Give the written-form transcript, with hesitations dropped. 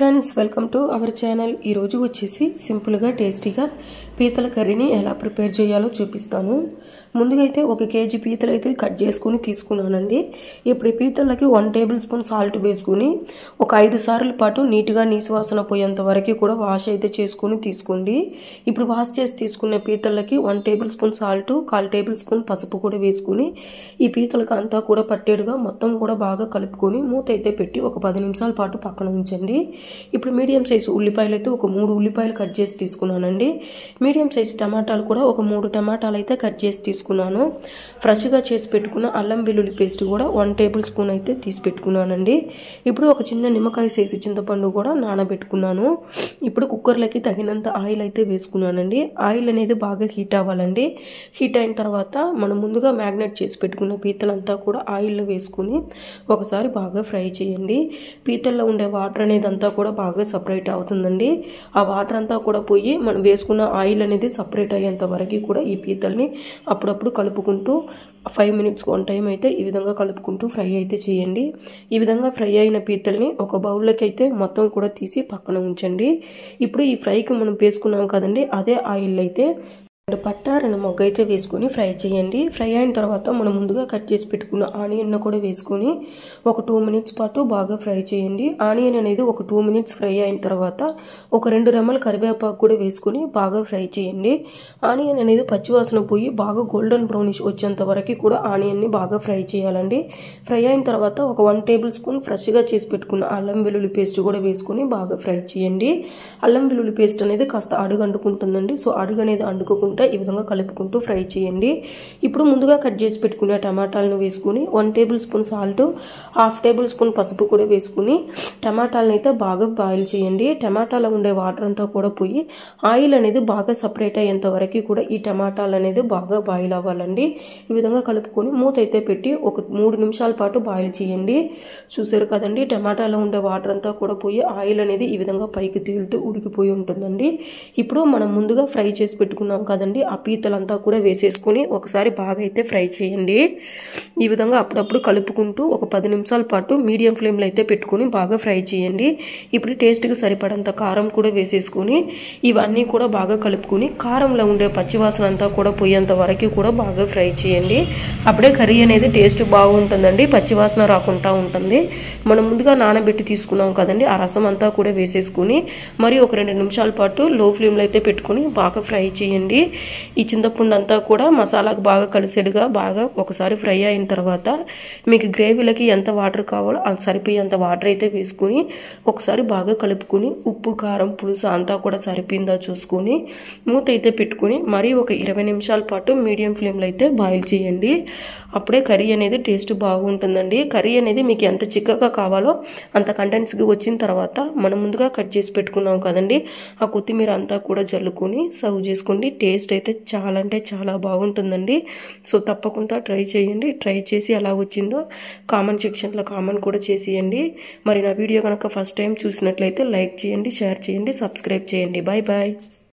Hi friends, welcome to our channel. ఈరోజు వచ్చేసి సింపుల్గా టేస్టీగా పీతల కర్రీని ఎలా ప్రిపేర్ చేయాలో చూపిస్తాను. ముందుగా అయితే 1 కేజీ పీతలు అయితే కట్ చేసుకుని తీసుకున్నానండి. ఇప్పుడు ఈ పీతలకి 1 టేబుల్ స్పూన్ సాల్ట్ వేసుకుని ఒక 5 సార్ల పాటు నీట్గా నీసువాసన పోయేంత వరకు కూడా వాష్ అయితే చేసుకుని తీసుకోండి. ఇప్పుడు వాష్ చేసి తీసుకున్న పీతలకి 1 table spoon salt, 1/4 table spoon పసుపు కూడా వేసుకుని ఈ పీతలకు అంతా కూడా పట్టేడుగా మొత్తం కూడా బాగా కలుపుకొని మూత అయితే పెట్టి ఒక 10 నిమిషాల పాటు పక్కన ఉంచండి. ఇప్పుడు మీడియం సైజు ఉల్లిపాయలు అయితే ఒక 3 ఉల్లిపాయలు కట్ చేసి తీసుకున్నానండి. మీడియం సైజు టమాటాలు కూడా ఒక 3 టమాటాలు అయితే కట్ చేసి తీసుకున్నాను. ఫ్రెష్గా చేసి పెట్టుకున్న అల్లం వెల్లుల్లి పేస్ట్ కూడా 1 టేబుల్ స్పూన్ అయితే తీసి పెట్టుకున్నానండి. ఇప్పుడు ఒక చిన్న నిమ్మకాయ సైజు చింతపండు కూడా నానబెట్టుకున్నాను. ఇప్పుడు కుక్కర్లోకి తగినంత ఆయిల్ అయితే వేసుకున్నానండి. ఆయిల్ అనేది బాగా హీట్ అవ్వాలండి. హీట్ అయిన తర్వాత మనం ముందుగా మ్యాగ్నేట్ చేసి పెట్టుకున్న పీతలంతా కూడా ఆయిల్లో వేసుకుని ఒకసారి బాగా ఫ్రై చేయండి. పీతల్లో ఉండే వాటర్ అనేది అంతా కూడా బాగా సపరేట్ అవుతుందండి. ఆ వాటర్ అంతా కూడా పోయి మనం వేసుకున్న ఆయిల్ అనేది సపరేట్ అయ్యేంత వరకు కూడా ఈ పీతల్ని అప్పుడప్పుడు కలుపుకుంటూ 5 మినిట్స్ 1 టైం అయితే ఈ విధంగా కలుపుకుంటూ ఫ్రై అయితే చేయండి. ఈ విధంగా ఫ్రై అయిన పీతల్ని ఒక బౌల్లోకి అయితే మొత్తం కూడా తీసి పక్కన ఉంచండి. ఇప్పుడు ఈ ఫ్రైకి మనం వేసుకున్నాం కదండి, అదే ఆయిల్ అయితే పట్ట 2 మొగ్గ అయితే వేసుకొని ఫ్రై చేయండి. ఫ్రై అయిన తర్వాత మనం ముందుగా కట్ చేసి పెట్టుకున్న ఆనియన్ కూడా వేసుకొని ఒక 2 మినిట్స్ పాటు బాగా ఫ్రై చేయండి. ఆనియన్ అనేది ఒక 2 మినిట్స్ ఫ్రై అయిన తర్వాత ఒక 2 రెమ్మల కరివేపాకు కూడా వేసుకొని బాగా ఫ్రై చేయండి. ఆనియన్ అనేది పచ్చివాసన పోయి బాగా గోల్డెన్ బ్రౌనిష్ వచ్చేంత వరకు కూడా ఆనియన్ని బాగా ఫ్రై చేయాలండి. ఫ్రై అయిన తర్వాత ఒక 1 టేబుల్ స్పూన్ ఫ్రెష్గా చేసి పెట్టుకున్న అల్లం వెల్లుల్లి పేస్ట్ కూడా వేసుకొని బాగా ఫ్రై చేయండి. అల్లం వెల్లుల్లి పేస్ట్ అనేది కాస్త అడుగు అంటుకుంటుందండి. సో అడుగు అనేది అంటుకోకుండా ఈ విధంగా కలుపుకుంటూ ఫ్రై చేయండి. ఇప్పుడు ముందుగా కట్ చేసి పెట్టుకునే టమాటాలను వేసుకుని 1 table spoon salt, 1/2 table spoon పసుపు కూడా వేసుకుని టమాటాలను అయితే బాగా బాయిల్ చేయండి. టమాటాలో ఉండే వాటర్ అంతా కూడా పోయి ఆయిల్ అనేది బాగా సపరేట్ అయ్యేంత వరకు కూడా ఈ టమాటాలు అనేది బాగా బాయిల్ అవ్వాలండి. ఈ విధంగా కలుపుకొని మూత అయితే పెట్టి ఒక 3 నిమిషాల పాటు బాయిల్ చేయండి. చూసారు కదండి, టమాటాలో ఉండే వాటర్ అంతా కూడా పోయి ఆయిల్ అనేది ఈ విధంగా పైకి తేలుతూ ఉడికిపోయి ఉంటుందండి. ఇప్పుడు మనం ముందుగా ఫ్రై చేసి పెట్టుకున్నాం కదండి, ఆ పీతలంతా కూడా వేసేసుకుని ఒకసారి బాగా అయితే ఫ్రై చేయండి. ఈ విధంగా అప్పుడప్పుడు కలుపుకుంటూ ఒక 10 నిమిషాల పాటు మీడియం ఫ్లేమ్లో అయితే పెట్టుకుని బాగా ఫ్రై చేయండి. ఇప్పుడు టేస్ట్కి సరిపడంత కారం కూడా వేసేసుకుని ఇవన్నీ కూడా బాగా కలుపుకుని కారంలో ఉండే పచ్చివాసన అంతా కూడా పోయేంత వరకు కూడా బాగా ఫ్రై చేయండి. అప్పుడే కర్రీ అనేది టేస్ట్ బాగుంటుందండి, పచ్చివాసన రాకుండా ఉంటుంది. మనం ముందుగా నానబెట్టి తీసుకున్నాం కదండి, ఆ రసం అంతా కూడా వేసేసుకుని మరి ఒక 2 నిమిషాల పాటు లో ఫ్లేమ్లో అయితే పెట్టుకుని బాగా ఫ్రై చేయండి. ఈ చింతపండు అంతా కూడా మసాలాకు బాగా కలిసేడుగా బాగా ఒకసారి ఫ్రై అయిన తర్వాత మీకు గ్రేవీలకి ఎంత వాటర్ కావాలో అంత సరిపోయేంత వాటర్ అయితే వేసుకుని ఒకసారి బాగా కలుపుకొని ఉప్పు కారం పులుసు అంతా కూడా సరిపోయిందా చూసుకొని మూత అయితే పెట్టుకుని మరి ఒక 20 నిమిషాల పాటు మీడియం ఫ్లేమ్లో అయితే బాయిల్ చేయండి. అప్పుడే కర్రీ అనేది టేస్ట్ బాగుంటుందండి. కర్రీ అనేది మీకు ఎంత చిక్కగా కావాలో అంత కంటెంట్స్కి వచ్చిన తర్వాత మనం ముందుగా కట్ చేసి పెట్టుకున్నాం కదండి, ఆ కొత్తిమీర అంతా కూడా జల్లుకొని సర్వ్ చేసుకోండి. టేస్ట్ అయితే చాలా అంటే చాలా బాగుంటుందండి. సో తప్పకుండా ట్రై చేయండి. ట్రై చేసి ఎలా వచ్చిందో కామెంట్ సెక్షన్లో కామెంట్ కూడా చేసేయండి. మరి నా వీడియో కనుక ఫస్ట్ టైం చూసినట్లయితే లైక్ చేయండి, షేర్ చేయండి, సబ్స్క్రైబ్ చేయండి. Bye bye.